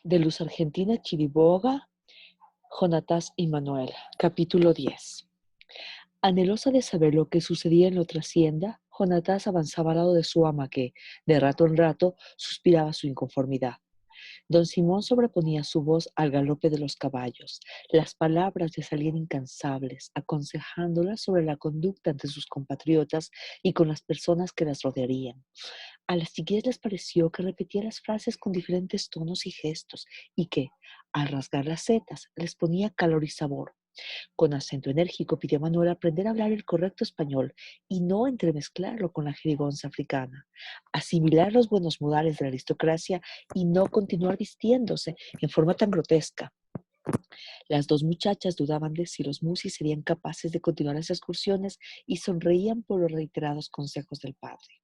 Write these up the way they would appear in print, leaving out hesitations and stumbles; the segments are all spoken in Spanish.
De Luz Argentina Chiriboga, Jonatás y Manuel. Capítulo 10. Anhelosa de saber lo que sucedía en la otra hacienda, Jonatás avanzaba al lado de su ama que, de rato en rato, suspiraba su inconformidad. Don Simón sobreponía su voz al galope de los caballos. Las palabras le salían incansables, aconsejándola sobre la conducta ante sus compatriotas y con las personas que las rodearían. A las chiquillas les pareció que repetía las frases con diferentes tonos y gestos y que, al rasgar las setas, les ponía calor y sabor. Con acento enérgico pidió a Manuel aprender a hablar el correcto español y no entremezclarlo con la jerigonza africana, asimilar los buenos modales de la aristocracia y no continuar vistiéndose en forma tan grotesca. Las dos muchachas dudaban de si los Musis serían capaces de continuar las excursiones y sonreían por los reiterados consejos del padre.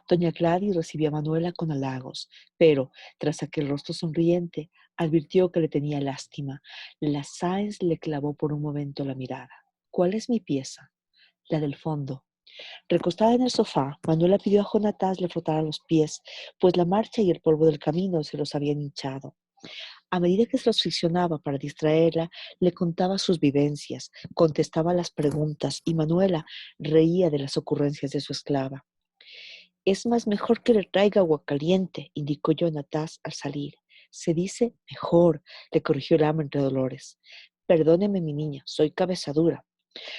Doña Gladys recibió a Manuela con halagos, pero, tras aquel rostro sonriente, advirtió que le tenía lástima. La Sáenz le clavó por un momento la mirada. ¿Cuál es mi pieza? La del fondo. Recostada en el sofá, Manuela pidió a Jonatás le frotara los pies, pues la marcha y el polvo del camino se los habían hinchado. A medida que se los friccionaba para distraerla, le contaba sus vivencias, contestaba las preguntas y Manuela reía de las ocurrencias de su esclava. Es más mejor que le traiga agua caliente, indicó Jonatás al salir. Se dice mejor, le corrigió el ama entre dolores. Perdóneme, mi niña, soy cabezadura.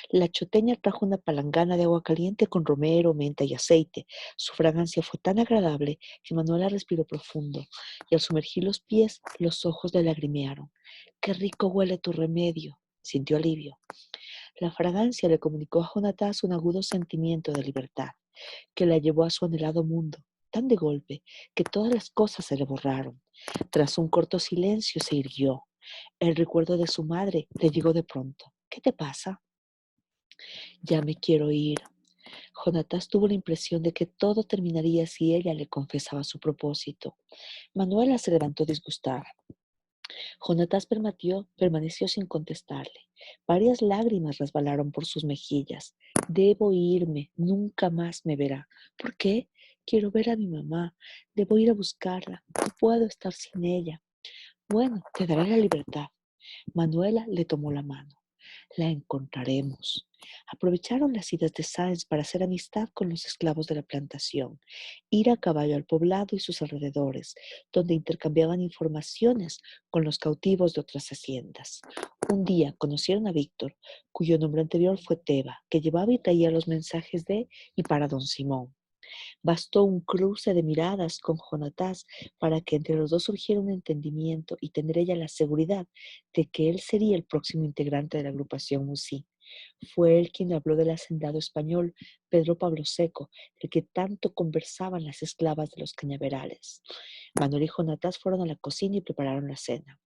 La choteña trajo una palangana de agua caliente con romero, menta y aceite. Su fragancia fue tan agradable que Manuela respiró profundo y al sumergir los pies, los ojos le lagrimearon. ¡Qué rico huele tu remedio! Sintió alivio. La fragancia le comunicó a Jonatás un agudo sentimiento de libertad que la llevó a su anhelado mundo, tan de golpe que todas las cosas se le borraron. Tras un corto silencio se irguió. El recuerdo de su madre le llegó de pronto. ¿Qué te pasa? Ya me quiero ir. Jonatás tuvo la impresión de que todo terminaría si ella le confesaba su propósito. Manuela se levantó disgustada. Jonatás permaneció sin contestarle. Varias lágrimas resbalaron por sus mejillas. Debo irme, nunca más me verá. ¿Por qué? Quiero ver a mi mamá. Debo ir a buscarla. No puedo estar sin ella. Bueno, te daré la libertad. Manuela le tomó la mano. La encontraremos. Aprovecharon las idas de Sáenz para hacer amistad con los esclavos de la plantación, ir a caballo al poblado y sus alrededores, donde intercambiaban informaciones con los cautivos de otras haciendas. Un día conocieron a Víctor, cuyo nombre anterior fue Teba, que llevaba y traía los mensajes de y para don Simón. Bastó un cruce de miradas con Jonatás para que entre los dos surgiera un entendimiento y tener ella la seguridad de que él sería el próximo integrante de la agrupación Musí. Fue él quien habló del hacendado español Pedro Pablo Seco, del que tanto conversaban las esclavas de los cañaverales. Manuel y Jonatás fueron a la cocina y prepararon la cena.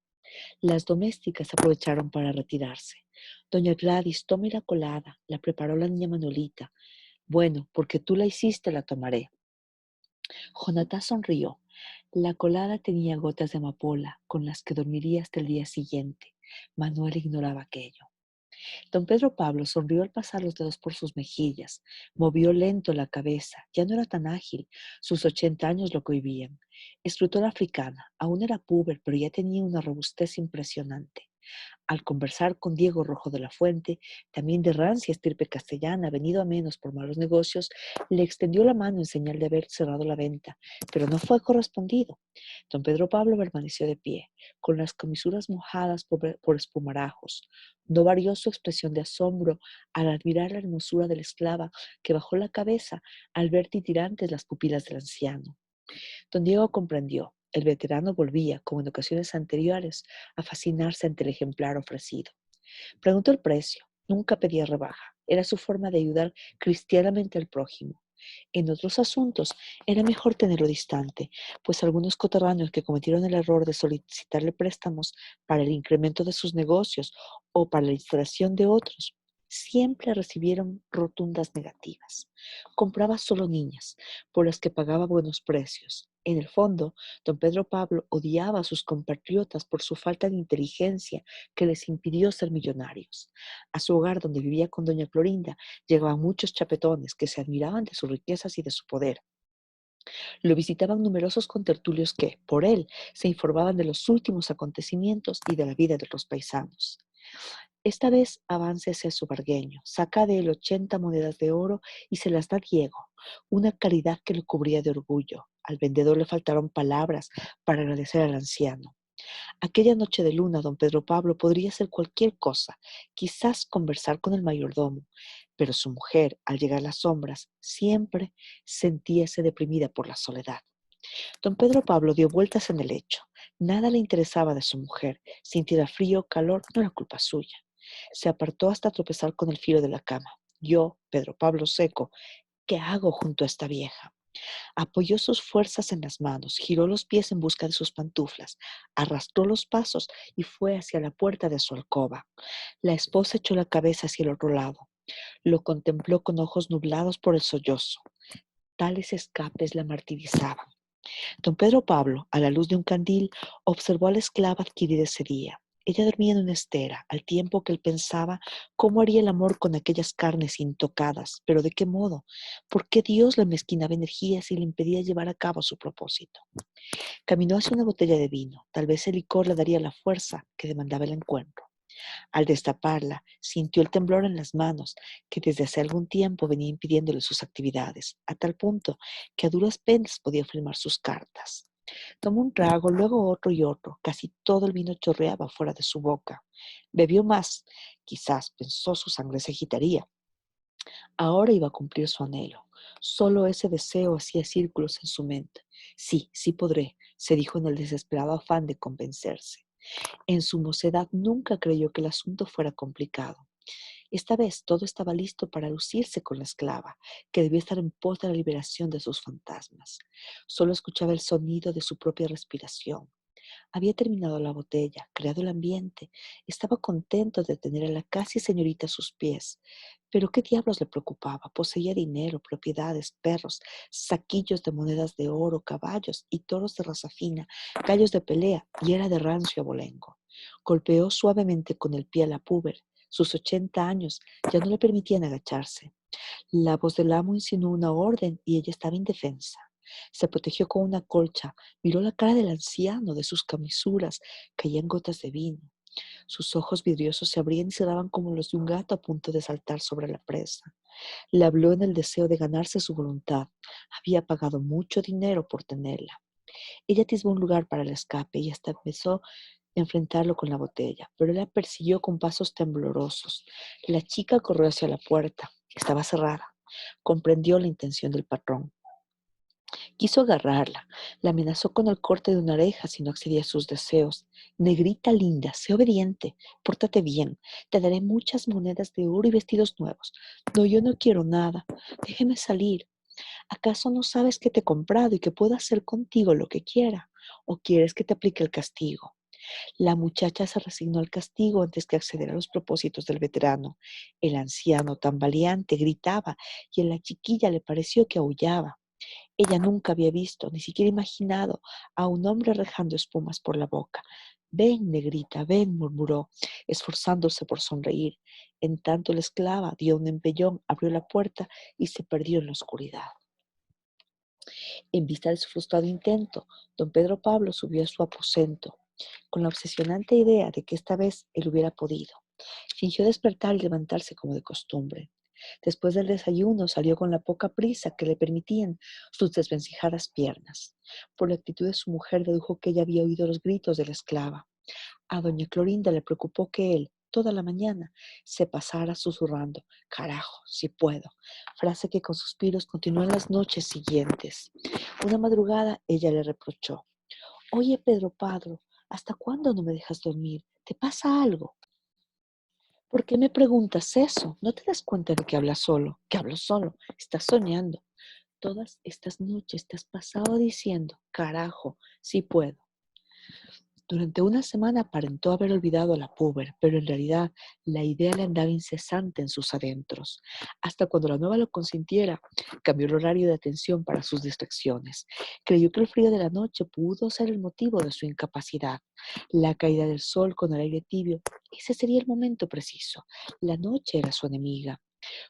Las domésticas aprovecharon para retirarse. Doña Gladys, tome la colada, la preparó la niña Manolita. Bueno, porque tú la hiciste, la tomaré. Jonatás sonrió. La colada tenía gotas de amapola, con las que dormiría hasta el día siguiente. Manuel ignoraba aquello. Don Pedro Pablo sonrió al pasar los dedos por sus mejillas. Movió lento la cabeza. Ya no era tan ágil. Sus 80 años lo cohibían. Escrutó la africana. Aún era púber, pero ya tenía una robustez impresionante. Al conversar con Diego Rojo de la Fuente, también de rancia estirpe castellana, venido a menos por malos negocios, le extendió la mano en señal de haber cerrado la venta, pero no fue correspondido. Don Pedro Pablo permaneció de pie, con las comisuras mojadas por espumarajos. No varió su expresión de asombro al admirar la hermosura de la esclava, que bajó la cabeza al ver titirantes las pupilas del anciano. Don Diego comprendió. El veterano volvía, como en ocasiones anteriores, a fascinarse ante el ejemplar ofrecido. Preguntó el precio. Nunca pedía rebaja. Era su forma de ayudar cristianamente al prójimo. En otros asuntos era mejor tenerlo distante, pues algunos coterráneos que cometieron el error de solicitarle préstamos para el incremento de sus negocios o para la instalación de otros, siempre recibieron rotundas negativas. Compraba solo niñas, por las que pagaba buenos precios. En el fondo, don Pedro Pablo odiaba a sus compatriotas por su falta de inteligencia que les impidió ser millonarios. A su hogar, donde vivía con doña Clorinda, llegaban muchos chapetones que se admiraban de sus riquezas y de su poder. Lo visitaban numerosos contertulios que, por él, se informaban de los últimos acontecimientos y de la vida de los paisanos. Esta vez avance ese sobargueño, saca de él 80 monedas de oro y se las da a Diego, una caridad que lo cubría de orgullo. Al vendedor le faltaron palabras para agradecer al anciano. Aquella noche de luna, don Pedro Pablo podría hacer cualquier cosa, quizás conversar con el mayordomo, pero su mujer, al llegar a las sombras, siempre sentíase deprimida por la soledad. Don Pedro Pablo dio vueltas en el lecho. Nada le interesaba de su mujer. Sintiera frío o calor, no era culpa suya. Se apartó hasta tropezar con el filo de la cama. Yo, Pedro Pablo Seco, ¿qué hago junto a esta vieja? Apoyó sus fuerzas en las manos, giró los pies en busca de sus pantuflas, arrastró los pasos y fue hacia la puerta de su alcoba. La esposa echó la cabeza hacia el otro lado. Lo contempló con ojos nublados por el sollozo. Tales escapes la martirizaban. Don Pedro Pablo, a la luz de un candil, observó a la esclava adquirida ese día. Ella dormía en una estera, al tiempo que él pensaba cómo haría el amor con aquellas carnes intocadas, pero de qué modo, por qué Dios le mezquinaba energías y le impedía llevar a cabo su propósito. Caminó hacia una botella de vino, tal vez el licor le daría la fuerza que demandaba el encuentro. Al destaparla, sintió el temblor en las manos, que desde hace algún tiempo venía impidiéndole sus actividades, a tal punto que a duras penas podía firmar sus cartas. Tomó un trago, luego otro y otro. Casi todo el vino chorreaba fuera de su boca. Bebió más. Quizás pensó su sangre se agitaría. Ahora iba a cumplir su anhelo. Solo ese deseo hacía círculos en su mente. Sí, sí podré, se dijo en el desesperado afán de convencerse. En su mocedad nunca creyó que el asunto fuera complicado. Esta vez todo estaba listo para lucirse con la esclava, que debía estar en pos de la liberación de sus fantasmas. Solo escuchaba el sonido de su propia respiración. Había terminado la botella, creado el ambiente, estaba contento de tener a la casi señorita a sus pies. Pero ¿qué diablos le preocupaba? Poseía dinero, propiedades, perros, saquillos de monedas de oro, caballos y toros de raza fina, gallos de pelea, y era de rancio abolengo. Golpeó suavemente con el pie a la púber. Sus 80 años ya no le permitían agacharse. La voz del amo insinuó una orden y ella estaba indefensa. Se protegió con una colcha, miró la cara del anciano, de sus camisuras caían gotas de vino. Sus ojos vidriosos se abrían y cerraban como los de un gato a punto de saltar sobre la presa. Le habló en el deseo de ganarse su voluntad. Había pagado mucho dinero por tenerla. Ella atisbó un lugar para el escape y hasta empezó a enfrentarlo con la botella, pero él la persiguió con pasos temblorosos. La chica corrió hacia la puerta. Estaba cerrada. Comprendió la intención del patrón. Quiso agarrarla, la amenazó con el corte de una oreja si no accedía a sus deseos. Negrita linda, sé obediente, pórtate bien, te daré muchas monedas de oro y vestidos nuevos. No, yo no quiero nada, déjeme salir. ¿Acaso no sabes que te he comprado y que puedo hacer contigo lo que quiera? ¿O quieres que te aplique el castigo? La muchacha se resignó al castigo antes que acceder a los propósitos del veterano. El anciano, tan valiente, gritaba y a la chiquilla le pareció que aullaba. Ella nunca había visto, ni siquiera imaginado, a un hombre rejando espumas por la boca. Ven, negrita, ven, murmuró, esforzándose por sonreír. En tanto la esclava dio un empellón, abrió la puerta y se perdió en la oscuridad. En vista de su frustrado intento, don Pedro Pablo subió a su aposento, con la obsesionante idea de que esta vez él hubiera podido. Fingió despertar y levantarse como de costumbre. Después del desayuno salió con la poca prisa que le permitían sus desvencijadas piernas. Por la actitud de su mujer dedujo que ella había oído los gritos de la esclava. A doña Clorinda le preocupó que él, toda la mañana, se pasara susurrando, carajo, si puedo, frase que con suspiros continuó en las noches siguientes. Una madrugada ella le reprochó, oye Pedro Padro, ¿hasta cuándo no me dejas dormir? ¿Te pasa algo? ¿Por qué me preguntas eso? ¿No te das cuenta de que hablas solo? Que hablo solo. Estás soñando. Todas estas noches te has pasado diciendo, carajo, sí puedo. Durante una semana aparentó haber olvidado a la puber, pero en realidad la idea le andaba incesante en sus adentros. Hasta cuando la nueva lo consintiera, cambió el horario de atención para sus distracciones. Creyó que el frío de la noche pudo ser el motivo de su incapacidad. La caída del sol con el aire tibio, ese sería el momento preciso. La noche era su enemiga.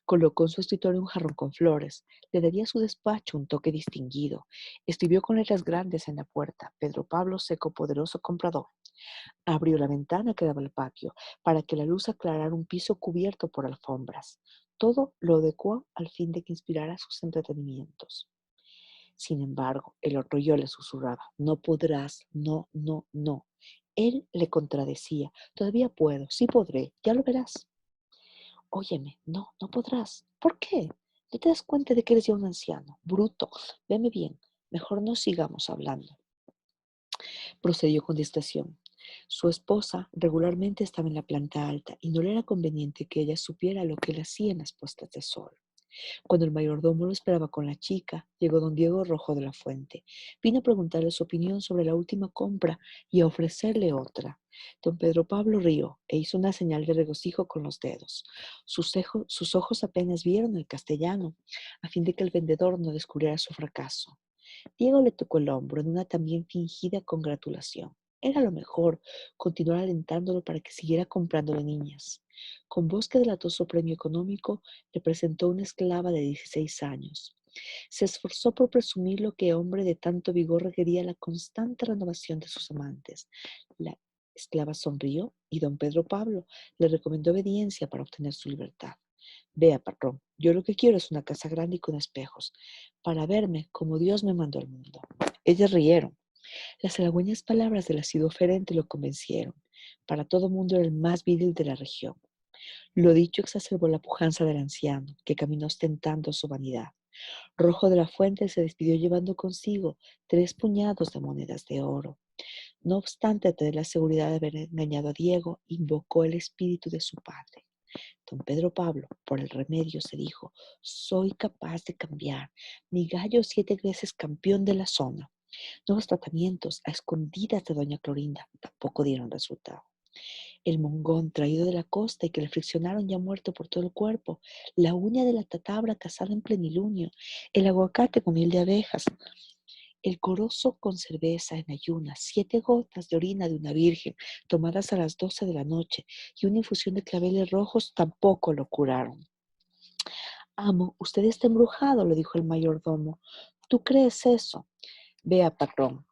Colocó en su escritorio un jarrón con flores. Le daría a su despacho un toque distinguido. Escribió con letras grandes en la puerta: Pedro Pablo Seco, poderoso comprador. Abrió la ventana que daba al patio para que la luz aclarara un piso cubierto por alfombras. Todo lo adecuó al fin de que inspirara sus entretenimientos. Sin embargo, el otro yo le susurraba: no podrás, no, no, no. Él le contradecía: todavía puedo, sí podré, ya lo verás. Óyeme, no, no podrás. ¿Por qué? ¿No te das cuenta de que eres ya un anciano? Bruto, veme bien, mejor no sigamos hablando. Procedió con distracción. Su esposa regularmente estaba en la planta alta y no le era conveniente que ella supiera lo que él hacía en las puestas de sol. Cuando el mayordomo lo esperaba con la chica, llegó don Diego Rojo de la Fuente. Vino a preguntarle su opinión sobre la última compra y a ofrecerle otra. Don Pedro Pablo rió e hizo una señal de regocijo con los dedos. Sus ojos apenas vieron el castellano, a fin de que el vendedor no descubriera su fracaso. Diego le tocó el hombro en una también fingida congratulación. Era lo mejor continuar alentándolo para que siguiera comprándole niñas. Con voz que delató su premio económico, le presentó una esclava de 16 años. Se esforzó por presumir lo que hombre de tanto vigor requería: la constante renovación de sus amantes. La esclava sonrió y don Pedro Pablo le recomendó obediencia para obtener su libertad. Vea, patrón, yo lo que quiero es una casa grande y con espejos, para verme como Dios me mandó al mundo. Ellas rieron. Las halagüeñas palabras del asiduo oferente lo convencieron. Para todo mundo era el más viril de la región. Lo dicho exacerbó la pujanza del anciano, que caminó ostentando su vanidad. Rojo de la Fuente se despidió llevando consigo 3 puñados de monedas de oro. No obstante tener la seguridad de haber engañado a Diego, invocó el espíritu de su padre. Don Pedro Pablo, por el remedio, se dijo: soy capaz de cambiar. Mi gallo 7 veces campeón de la zona. Nuevos tratamientos a escondidas de doña Clorinda tampoco dieron resultado. El mongón traído de la costa y que le friccionaron ya muerto por todo el cuerpo, la uña de la tatabra casada en plenilunio, el aguacate con miel de abejas, el corozo con cerveza en ayunas, 7 gotas de orina de una virgen tomadas a las 12 de la noche y una infusión de claveles rojos tampoco lo curaron. Amo, usted está embrujado, le dijo el mayordomo. ¿Tú crees eso? Vea, patrón,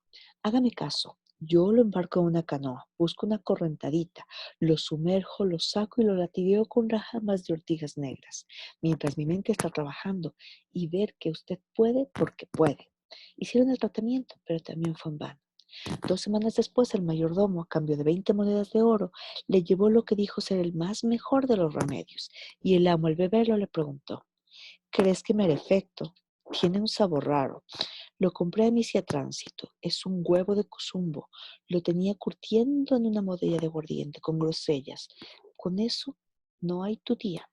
hágame caso. Yo lo embarco en una canoa, busco una correntadita, lo sumerjo, lo saco y lo latigueo con ramas de ortigas negras, mientras mi mente está trabajando, y ver que usted puede porque puede. Hicieron el tratamiento, pero también fue en vano. 2 semanas después, el mayordomo, a cambio de 20 monedas de oro, le llevó lo que dijo ser el más mejor de los remedios, y el amo, al beberlo, le preguntó: ¿crees que me hará efecto? Tiene un sabor raro. Lo compré a misia tránsito. Es un huevo de cuzumbo. Lo tenía curtiendo en una botella de aguardiente con grosellas. Con eso no hay tu día.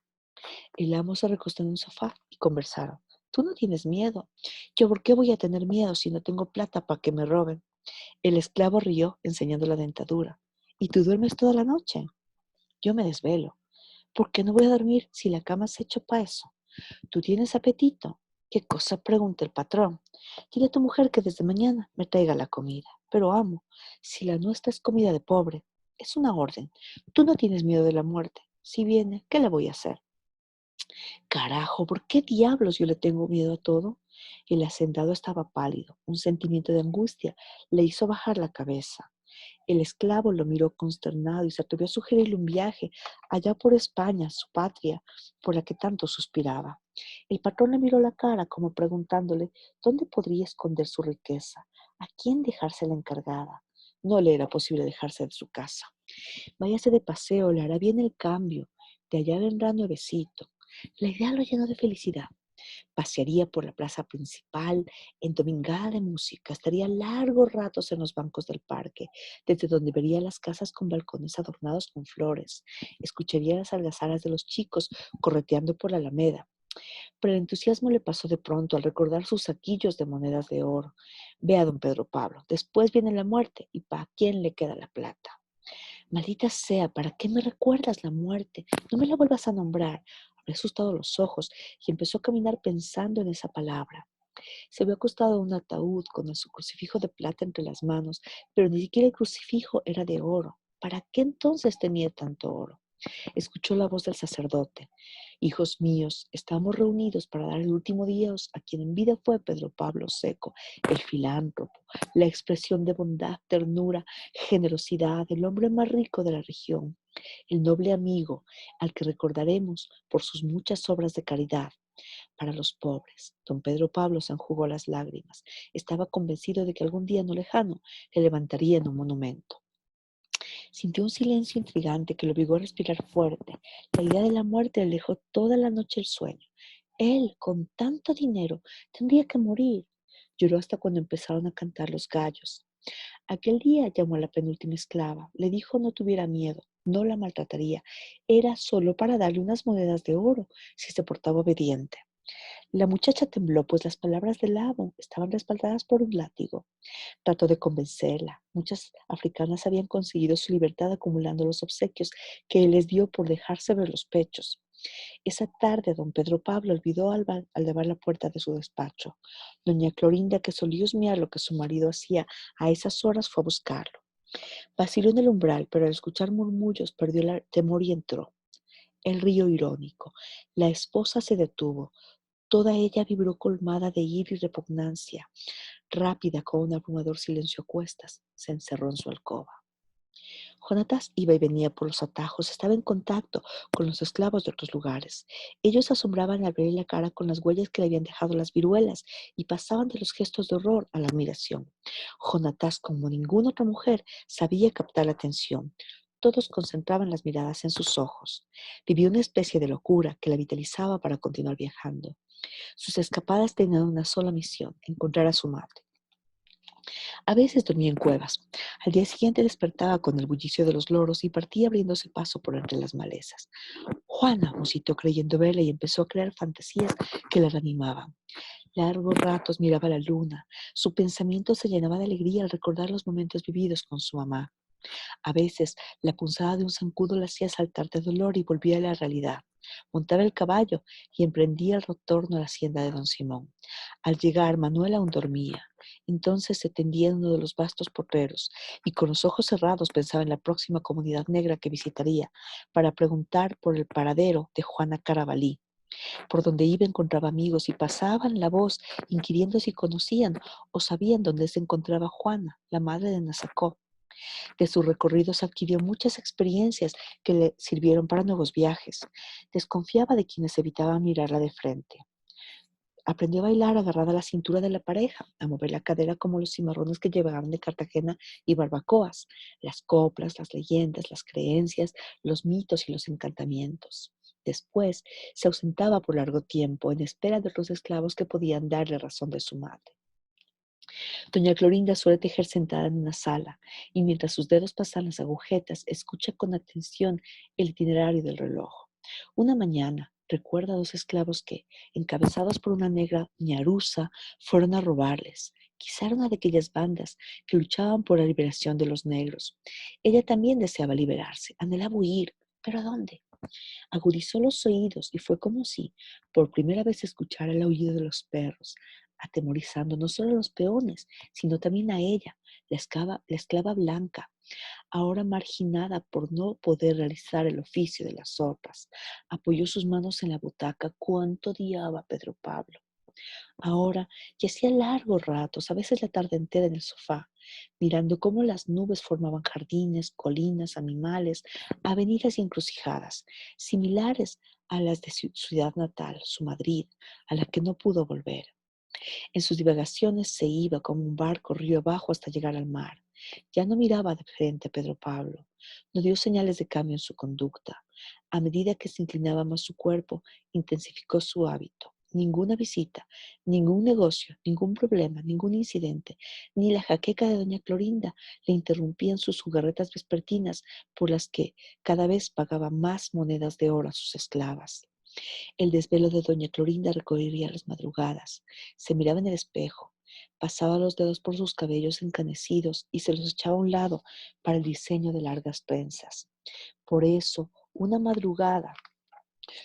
El amo se recostó en un sofá y conversaron. Tú no tienes miedo. Yo, ¿por qué voy a tener miedo si no tengo plata para que me roben? El esclavo rió, enseñando la dentadura. ¿Y tú duermes toda la noche? Yo me desvelo. ¿Por qué no voy a dormir si la cama se ha hecho para eso? ¿Tú tienes apetito? ¿Qué cosa? Pregunta el patrón. Dile a tu mujer que desde mañana me traiga la comida. Pero amo, si la nuestra es comida de pobre, es una orden. Tú no tienes miedo de la muerte. Si viene, ¿qué le voy a hacer? Carajo, ¿por qué diablos yo le tengo miedo a todo? El hacendado estaba pálido. Un sentimiento de angustia le hizo bajar la cabeza. El esclavo lo miró consternado y se atrevió a sugerirle un viaje allá por España, su patria, por la que tanto suspiraba. El patrón le miró la cara como preguntándole dónde podría esconder su riqueza, a quién dejársela encargada. No le era posible dejarse de su casa. Váyase de paseo, le hará bien el cambio. De allá vendrá nuevecito. La idea lo llenó de felicidad. Pasearía por la plaza principal, endomingada de música, estaría largos ratos en los bancos del parque, desde donde vería las casas con balcones adornados con flores, escucharía las algazaras de los chicos correteando por la alameda. Pero el entusiasmo le pasó de pronto al recordar sus saquillos de monedas de oro. Ve a don Pedro Pablo, después viene la muerte, y ¿para quién le queda la plata? Maldita sea, ¿para qué me recuerdas la muerte? No me la vuelvas a nombrar. Abrió asustado los ojos y empezó a caminar pensando en esa palabra. Se había acostado en un ataúd con su crucifijo de plata entre las manos, pero ni siquiera el crucifijo era de oro. ¿Para qué entonces tenía tanto oro? Escuchó la voz del sacerdote. Hijos míos, estamos reunidos para dar el último adiós a quien en vida fue Pedro Pablo Seco, el filántropo, la expresión de bondad, ternura, generosidad, el hombre más rico de la región, el noble amigo al que recordaremos por sus muchas obras de caridad para los pobres. Don Pedro Pablo se enjugó las lágrimas. Estaba convencido de que algún día no lejano le levantarían un monumento. Sintió un silencio intrigante que lo obligó a respirar fuerte. La idea de la muerte le dejó toda la noche el sueño. Él, con tanto dinero, tendría que morir. Lloró hasta cuando empezaron a cantar los gallos. Aquel día llamó a la penúltima esclava. Le dijo no tuviera miedo, no la maltrataría. Era solo para darle unas monedas de oro si se portaba obediente. La muchacha tembló, pues las palabras del amo estaban respaldadas por un látigo. Trató de convencerla. Muchas africanas habían conseguido su libertad acumulando los obsequios que él les dio por dejarse ver los pechos. Esa tarde don Pedro Pablo olvidó al llevar la puerta de su despacho. Doña Clorinda, que solía husmear lo que su marido hacía a esas horas, fue a buscarlo. Vaciló en el umbral, pero al escuchar murmullos perdió el temor y entró. Él rió irónico. La esposa se detuvo. Toda ella vibró colmada de ira y repugnancia. Rápida, con un abrumador silencio a cuestas, se encerró en su alcoba. Jonatas iba y venía por los atajos, estaba en contacto con los esclavos de otros lugares. Ellos asombraban al verle la cara con las huellas que le habían dejado las viruelas y pasaban de los gestos de horror a la admiración. Jonatas, como ninguna otra mujer, sabía captar la atención. Todos concentraban las miradas en sus ojos. Vivía una especie de locura que la vitalizaba para continuar viajando. Sus escapadas tenían una sola misión: encontrar a su madre. A veces dormía en cuevas. Al día siguiente despertaba con el bullicio de los loros y partía abriéndose paso por entre las malezas. Juana musitó creyendo verla y empezó a crear fantasías que la reanimaban. Largos ratos miraba la luna. Su pensamiento se llenaba de alegría al recordar los momentos vividos con su mamá. A veces la punzada de un zancudo la hacía saltar de dolor y volvía a la realidad. Montaba el caballo y emprendía el retorno a la hacienda de don Simón. Al llegar, Manuel aún dormía. Entonces se tendía en uno de los vastos potreros y con los ojos cerrados pensaba en la próxima comunidad negra que visitaría para preguntar por el paradero de Juana Carabalí. Por donde iba encontraba amigos y pasaban la voz inquiriendo si conocían o sabían dónde se encontraba Juana, la madre de Nazacó. De sus recorridos adquirió muchas experiencias que le sirvieron para nuevos viajes. Desconfiaba de quienes evitaban mirarla de frente. Aprendió a bailar agarrada a la cintura de la pareja, a mover la cadera como los cimarrones que llevaban de Cartagena y barbacoas, las coplas, las leyendas, las creencias, los mitos y los encantamientos. Después se ausentaba por largo tiempo en espera de los esclavos que podían darle razón de su madre. Doña Clorinda suele tejer sentada en una sala y mientras sus dedos pasan las agujetas, escucha con atención el itinerario del reloj. Una mañana recuerda a dos esclavos que, encabezados por una negra ñarusa, fueron a robarles. Quizá era una de aquellas bandas que luchaban por la liberación de los negros. Ella también deseaba liberarse, anhelaba huir, pero ¿a dónde? Agudizó los oídos y fue como si por primera vez escuchara el aullido de los perros, atemorizando no solo a los peones, sino también a ella, la esclava blanca, ahora marginada por no poder realizar el oficio de las sopas. Apoyó sus manos en la butaca. Cuánto odiaba a Pedro Pablo. Ahora yacía largos ratos, a veces la tarde entera en el sofá, mirando cómo las nubes formaban jardines, colinas, animales, avenidas y encrucijadas, similares a las de su ciudad natal, su Madrid, a la que no pudo volver. En sus divagaciones se iba como un barco río abajo hasta llegar al mar. Ya no miraba de frente a Pedro Pablo, no dio señales de cambio en su conducta. A medida que se inclinaba más su cuerpo, intensificó su hábito. Ninguna visita, ningún negocio, ningún problema, ningún incidente, ni la jaqueca de doña Clorinda le interrumpían sus jugarretas vespertinas por las que cada vez pagaba más monedas de oro a sus esclavas. El desvelo de doña Clorinda recorría las madrugadas. Se miraba en el espejo, pasaba los dedos por sus cabellos encanecidos y se los echaba a un lado para el diseño de largas trenzas. Por eso, una madrugada,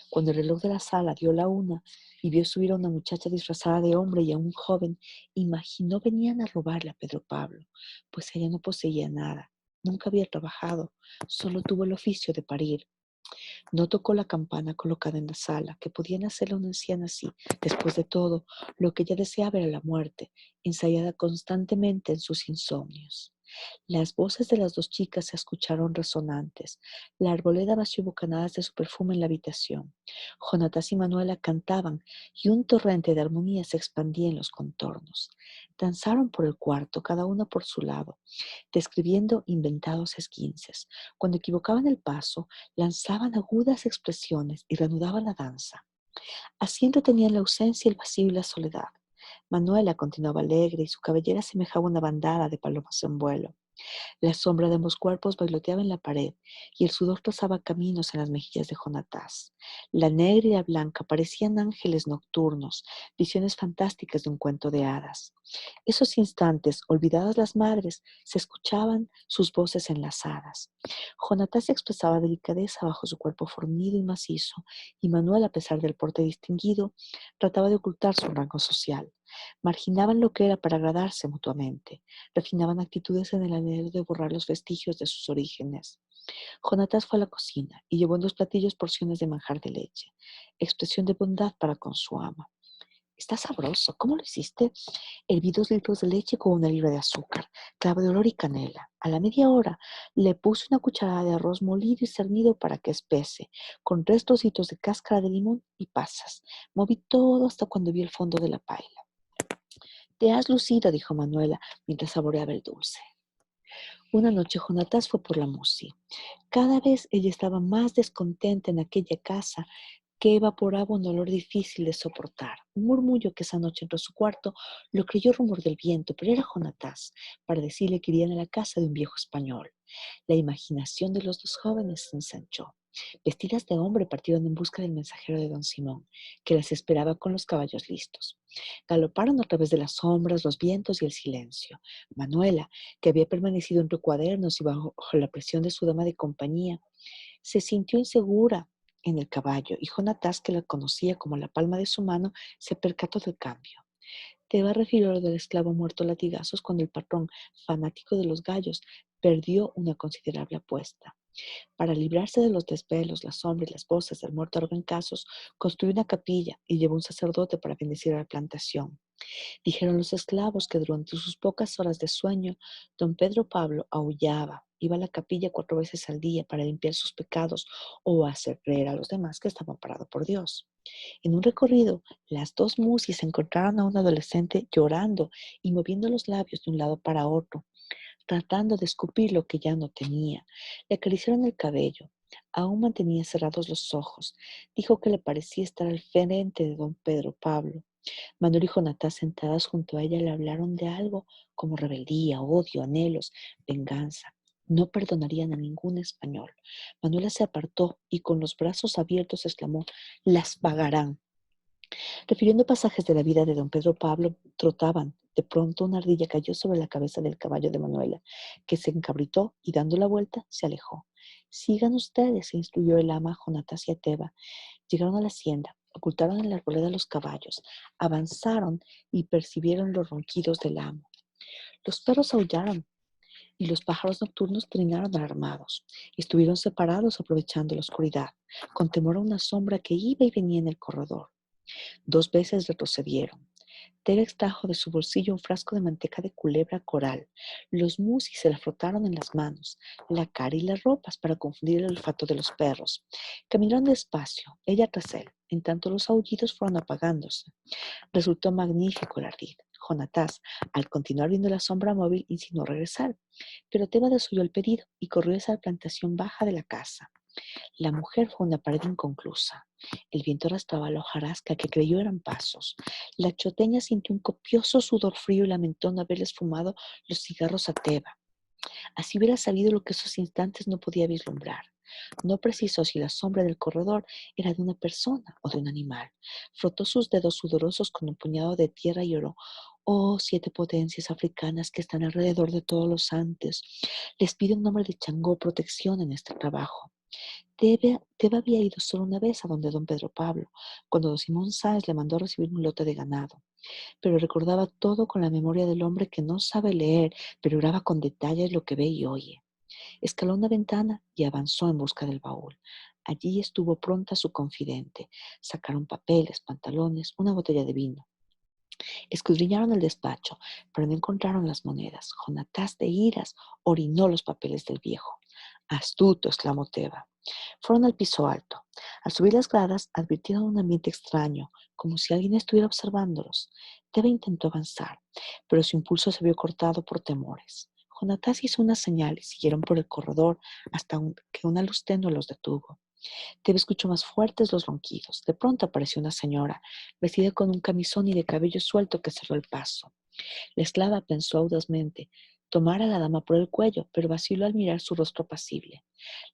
cuando el reloj de la sala dio la una y vio subir a una muchacha disfrazada de hombre y a un joven, imaginó venían a robarle a Pedro Pablo, pues ella no poseía nada, nunca había trabajado, solo tuvo el oficio de parir. No tocó la campana colocada en la sala, que podían hacerle una anciana así. Después de todo, lo que ella deseaba era la muerte, ensayada constantemente en sus insomnios. Las voces de las dos chicas se escucharon resonantes. La arboleda vació bocanadas de su perfume en la habitación. Jonatás y Manuela cantaban y un torrente de armonía se expandía en los contornos. Danzaron por el cuarto, cada una por su lado, describiendo inventados esquinces. Cuando equivocaban el paso, lanzaban agudas expresiones y reanudaban la danza. Así entretenían la ausencia, el vacío y la soledad. Manuela continuaba alegre y su cabellera semejaba una bandada de palomas en vuelo. La sombra de ambos cuerpos bailoteaba en la pared y el sudor trazaba caminos en las mejillas de Jonatás. La negra y la blanca parecían ángeles nocturnos, visiones fantásticas de un cuento de hadas. Esos instantes, olvidadas las madres, se escuchaban sus voces enlazadas. Jonatás expresaba delicadeza bajo su cuerpo fornido y macizo, y Manuel, a pesar del porte distinguido, trataba de ocultar su rango social. Marginaban lo que era para agradarse mutuamente, refinaban actitudes en el anhelo de borrar los vestigios de sus orígenes. Jonatás fue a la cocina y llevó en dos platillos porciones de manjar de leche, expresión de bondad para con su ama. Está sabroso, ¿cómo lo hiciste? Herví 2 litros de leche con 1 libra de azúcar, clavo de olor y canela. A la media hora le puse una cucharada de arroz molido y cernido para que espese, con 3 trocitos de cáscara de limón y pasas. Moví todo hasta cuando vi el fondo de la paila. Te has lucido, dijo Manuela mientras saboreaba el dulce. Una noche Jonatás fue por la Musi. Cada vez ella estaba más descontenta en aquella casa que evaporaba un olor difícil de soportar. Un murmullo que esa noche entró a su cuarto lo creyó rumor del viento, pero era Jonatás para decirle que irían a la casa de un viejo español. La imaginación de los dos jóvenes se ensanchó. Vestidas de hombre partieron en busca del mensajero de don Simón, que las esperaba con los caballos listos. Galoparon a través de las sombras, los vientos y el silencio. Manuela, que había permanecido entre cuadernos y bajo la presión de su dama de compañía, se sintió insegura en el caballo y Jonatás, que la conocía como la palma de su mano, se percató del cambio. Teba refirió lo del esclavo muerto a latigazos cuando el patrón, fanático de los gallos, perdió una considerable apuesta. Para librarse de los desvelos, la sombra y las voces del muerto Arbencasos, construyó una capilla y llevó un sacerdote para bendecir a la plantación. Dijeron los esclavos que durante sus pocas horas de sueño, don Pedro Pablo aullaba, iba a la capilla 4 veces al día para limpiar sus pecados o hacer creer a los demás que estaba amparado por Dios. En un recorrido, las dos musis encontraron a un adolescente llorando y moviendo los labios de un lado para otro, tratando de escupir lo que ya no tenía. Le acariciaron el cabello. Aún mantenía cerrados los ojos. Dijo que le parecía estar al frente de don Pedro Pablo. Manuel y Jonatán, sentadas junto a ella, le hablaron de algo como rebeldía, odio, anhelos, venganza. No perdonarían a ningún español. Manuela se apartó y con los brazos abiertos exclamó: «Las pagarán». Refiriendo pasajes de la vida de don Pedro Pablo, trotaban. De pronto una ardilla cayó sobre la cabeza del caballo de Manuela, que se encabritó y dando la vuelta se alejó. «Sigan ustedes», se instruyó el ama Jonatás y a Teba. Llegaron a la hacienda, ocultaron en la arboleda los caballos, avanzaron y percibieron los ronquidos del amo. Los perros aullaron y los pájaros nocturnos trinaron alarmados. Estuvieron separados aprovechando la oscuridad, con temor a una sombra que iba y venía en el corredor. 2 veces retrocedieron. Tere extrajo de su bolsillo un frasco de manteca de culebra coral. Los musis se la frotaron en las manos, la cara y las ropas para confundir el olfato de los perros. Caminaron despacio, ella tras él. En tanto los aullidos fueron apagándose. Resultó magnífico el ardid. Jonatás, al continuar viendo la sombra móvil, insinuó regresar, pero Teba desoyó el pedido y corrió hacia la plantación baja de la casa. La mujer fue una pared inconclusa. El viento arrastraba la hojarasca que creyó eran pasos. La choteña sintió un copioso sudor frío y lamentó no haberles fumado los cigarros a Teba. Así hubiera sabido lo que esos instantes no podía vislumbrar. No precisó si la sombra del corredor era de una persona o de un animal. Frotó sus dedos sudorosos con un puñado de tierra y oró: «Oh, 7 potencias africanas que están alrededor de todos los santos, les pido en nombre de Changó protección en este trabajo». Teba había ido solo una vez a donde don Pedro Pablo, cuando don Simón Sáenz le mandó recibir un lote de ganado, pero recordaba todo con la memoria del hombre que no sabe leer, pero graba con detalles lo que ve y oye. Escaló una ventana y avanzó en busca del baúl. Allí estuvo pronta su confidente. Sacaron papeles, pantalones, una botella de vino. Escudriñaron el despacho, pero no encontraron las monedas. Jonatás de iras orinó los papeles del viejo. Astuto, exclamó Teba. Fueron al piso alto. Al subir las gradas, advirtieron un ambiente extraño, como si alguien estuviera observándolos. Teba intentó avanzar, pero su impulso se vio cortado por temores. Jonatás hizo una señal y siguieron por el corredor hasta que una luz tenue los detuvo. Tebe escuchó más fuertes los ronquidos. De pronto apareció una señora, vestida con un camisón y de cabello suelto que cerró el paso. La esclava pensó audazmente tomar a la dama por el cuello, pero vaciló al mirar su rostro apacible.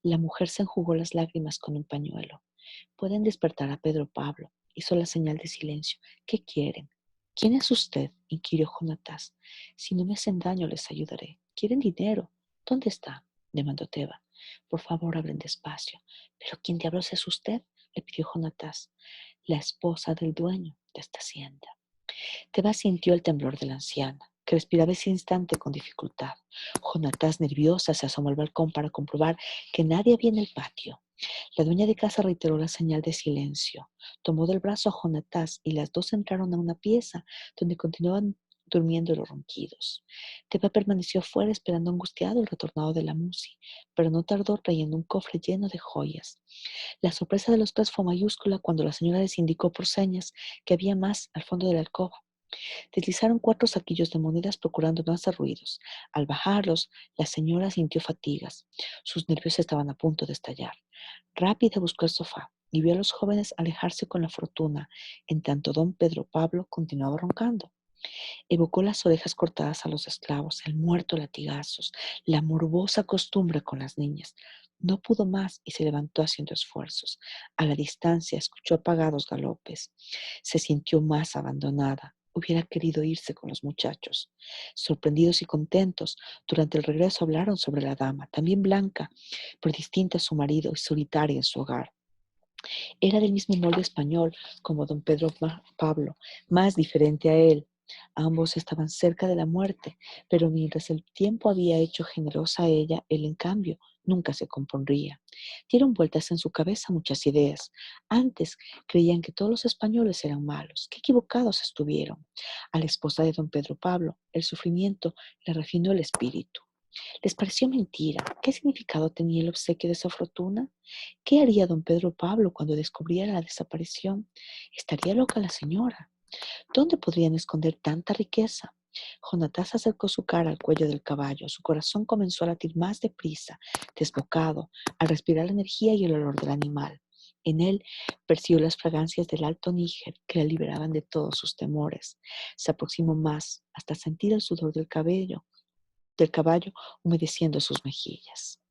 La mujer se enjugó las lágrimas con un pañuelo. Pueden despertar a Pedro Pablo. Hizo la señal de silencio. ¿Qué quieren? ¿Quién es usted? Inquirió Jonatás. Si no me hacen daño, les ayudaré. ¿Quieren dinero? ¿Dónde está? Demandó Teba. Por favor, hablen despacio. ¿Pero quién diablos es usted? Le pidió Jonatás. La esposa del dueño de esta hacienda. Teba sintió el temblor de la anciana, que respiraba ese instante con dificultad. Jonatás, nerviosa, se asomó al balcón para comprobar que nadie había en el patio. La dueña de casa reiteró la señal de silencio. Tomó del brazo a Jonatás y las dos entraron a una pieza donde continuaban durmiendo los ronquidos. Teba permaneció fuera esperando angustiado el retornado de la Musi, pero no tardó trayendo un cofre lleno de joyas. La sorpresa de los tres fue mayúscula cuando la señora les indicó por señas que había más al fondo de la alcoba. Deslizaron 4 saquillos de monedas procurando no hacer ruidos. Al bajarlos, la señora sintió fatigas. Sus nervios estaban a punto de estallar. Rápida buscó el sofá y vio a los jóvenes alejarse con la fortuna, en tanto don Pedro Pablo continuaba roncando. Evocó las orejas cortadas a los esclavos, el muerto a latigazos, la morbosa costumbre con las niñas. No pudo más y se levantó haciendo esfuerzos. A la distancia escuchó apagados galopes. Se sintió más abandonada. Hubiera querido irse con los muchachos. Sorprendidos y contentos, durante el regreso hablaron sobre la dama, también blanca, pero distinta a su marido y solitaria en su hogar. Era del mismo molde español como don Pedro Pablo, más diferente a él. Ambos estaban cerca de la muerte, pero mientras el tiempo había hecho generosa a ella, él en cambio nunca se compondría. Dieron vueltas en su cabeza muchas ideas. Antes creían que todos los españoles eran malos. Qué equivocados estuvieron. A la esposa de don Pedro Pablo, el sufrimiento le refinó el espíritu. Les pareció mentira. ¿Qué significado tenía el obsequio de esa fortuna? ¿Qué haría don Pedro Pablo cuando descubriera la desaparición? ¿Estaría loca la señora? ¿Dónde podrían esconder tanta riqueza? Jonatás acercó su cara al cuello del caballo. Su corazón comenzó a latir más deprisa, desbocado, al respirar la energía y el olor del animal. En él percibió las fragancias del alto Níger que la liberaban de todos sus temores. Se aproximó más hasta sentir el sudor del caballo humedeciendo sus mejillas.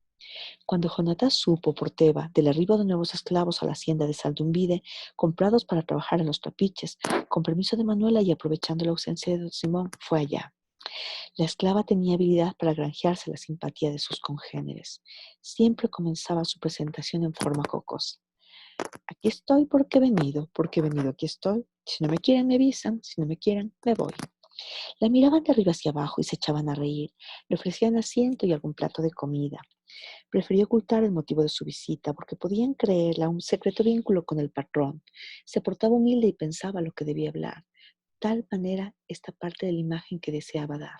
Cuando Jonatás supo por Teba del arribo de nuevos esclavos a la hacienda de Saldumbide, comprados para trabajar en los trapiches, con permiso de Manuela y aprovechando la ausencia de don Simón, fue allá. La esclava tenía habilidad para granjearse la simpatía de sus congéneres. Siempre comenzaba su presentación en forma jocosa. Aquí estoy porque he venido, aquí estoy. Si no me quieren, me avisan, si no me quieren, me voy. La miraban de arriba hacia abajo y se echaban a reír. Le ofrecían asiento y algún plato de comida. Prefirió ocultar el motivo de su visita porque podían creerla un secreto vínculo con el patrón. Se portaba humilde y pensaba lo que debía hablar. Tal manera esta parte de la imagen que deseaba dar.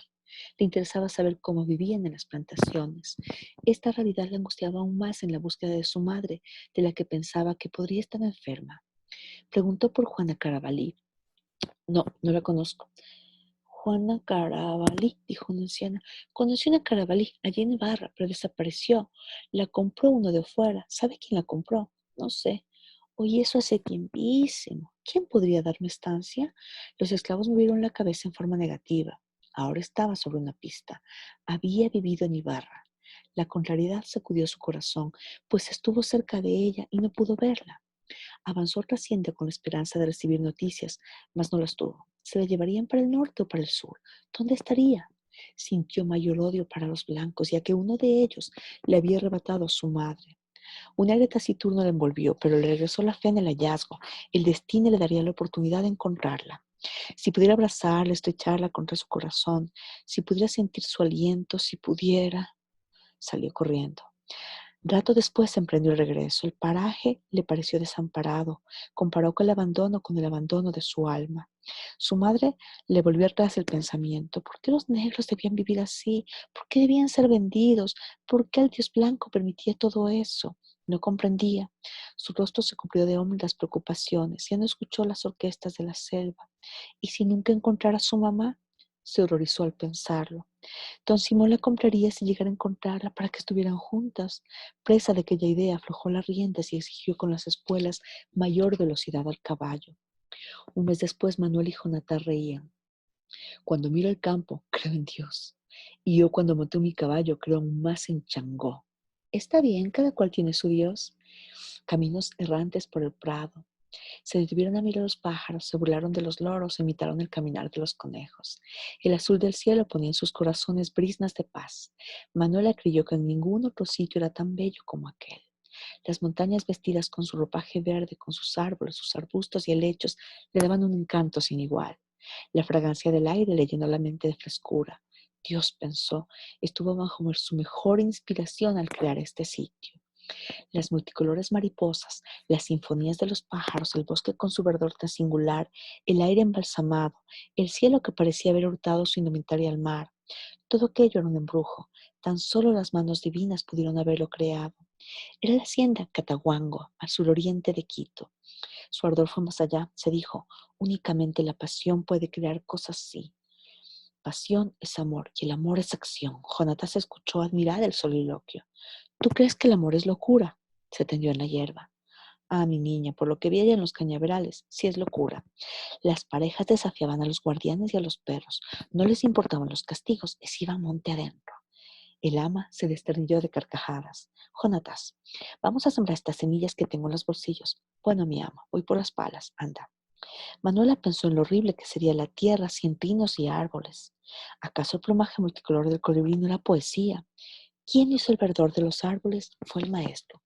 Le interesaba saber cómo vivían en las plantaciones. Esta realidad le angustiaba aún más en la búsqueda de su madre, de la que pensaba que podría estar enferma. Preguntó por Juana Carabalí. No, no la conozco. Juana Carabalí, dijo una anciana. Conocí una Carabalí allí en Ibarra, pero desapareció. La compró uno de afuera. ¿Sabe quién la compró? No sé. Oye, eso hace tiempísimo. ¿Quién podría darme estancia? Los esclavos movieron la cabeza en forma negativa. Ahora estaba sobre una pista. Había vivido en Ibarra. La contrariedad sacudió su corazón, pues estuvo cerca de ella y no pudo verla. Avanzó otra hacienda con la esperanza de recibir noticias, mas no las tuvo. ¿Se la llevarían para el norte o para el sur? ¿Dónde estaría? Sintió mayor odio para los blancos, ya que uno de ellos le había arrebatado a su madre. Un aire taciturno la envolvió, pero le regresó la fe en el hallazgo. El destino le daría la oportunidad de encontrarla. Si pudiera abrazarla, estrecharla contra su corazón, si pudiera sentir su aliento, si pudiera... Salió corriendo. Rato después emprendió el regreso. El paraje le pareció desamparado. Comparó el abandono con el abandono de su alma. Su madre le volvió atrás el pensamiento. ¿Por qué los negros debían vivir así? ¿Por qué debían ser vendidos? ¿Por qué el Dios blanco permitía todo eso? No comprendía. Su rostro se cubrió de hondas preocupaciones. Ya no escuchó las orquestas de la selva. ¿Y si nunca encontrara a su mamá? Se horrorizó al pensarlo. Don Simón la compraría si llegara a encontrarla para que estuvieran juntas. Presa de aquella idea, aflojó las riendas y exigió con las espuelas mayor velocidad al caballo. Un mes después, Manuel y Jonatán reían. Cuando miro el campo, creo en Dios. Y yo cuando monté mi caballo, creo aún más en Changó. Está bien, cada cual tiene su Dios. Caminos errantes por el prado. Se detuvieron a mirar los pájaros, se burlaron de los loros, imitaron el caminar de los conejos. El azul del cielo ponía en sus corazones brisnas de paz. Manuela creyó que en ningún otro sitio era tan bello como aquel. Las montañas vestidas con su ropaje verde, con sus árboles, sus arbustos y helechos, le daban un encanto sin igual. La fragancia del aire le llenó la mente de frescura. Dios pensó, estuvo bajo su mejor inspiración al crear este sitio. Las multicolores mariposas, las sinfonías de los pájaros, el bosque con su verdor tan singular, el aire embalsamado, el cielo que parecía haber hurtado su indumentaria al mar. Todo aquello era un embrujo. Tan solo las manos divinas pudieron haberlo creado. Era la hacienda Cataguango, al suroriente de Quito. Su ardor fue más allá, se dijo. Únicamente la pasión puede crear cosas así. Pasión es amor y el amor es acción. Jonathan se escuchó admirar el soliloquio. ¿Tú crees que el amor es locura? Se tendió en la hierba. Ah, mi niña, por lo que vi allá en los cañaverales, sí es locura. Las parejas desafiaban a los guardianes y a los perros. No les importaban los castigos y se iban monte adentro. El ama se desternilló de carcajadas. Jonatas, vamos a sembrar estas semillas que tengo en los bolsillos. Bueno, mi ama, voy por las palas, anda. Manuela pensó en lo horrible que sería la tierra sin pinos y árboles. ¿Acaso el plumaje multicolor del colibrí no era poesía? ¿Quién hizo el verdor de los árboles? Fue el maestro.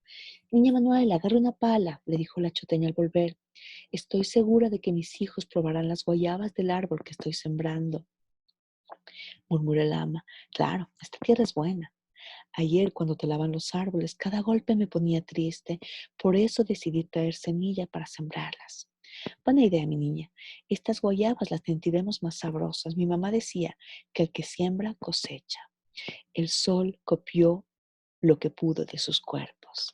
Niña Manuela, agarre una pala, le dijo la choteña al volver. Estoy segura de que mis hijos probarán las guayabas del árbol que estoy sembrando. Murmuró el ama. Claro, esta tierra es buena. Ayer, cuando talaban los árboles, cada golpe me ponía triste. Por eso decidí traer semilla para sembrarlas. Buena idea, mi niña. Estas guayabas las sentiremos más sabrosas. Mi mamá decía que el que siembra cosecha. El sol copió lo que pudo de sus cuerpos.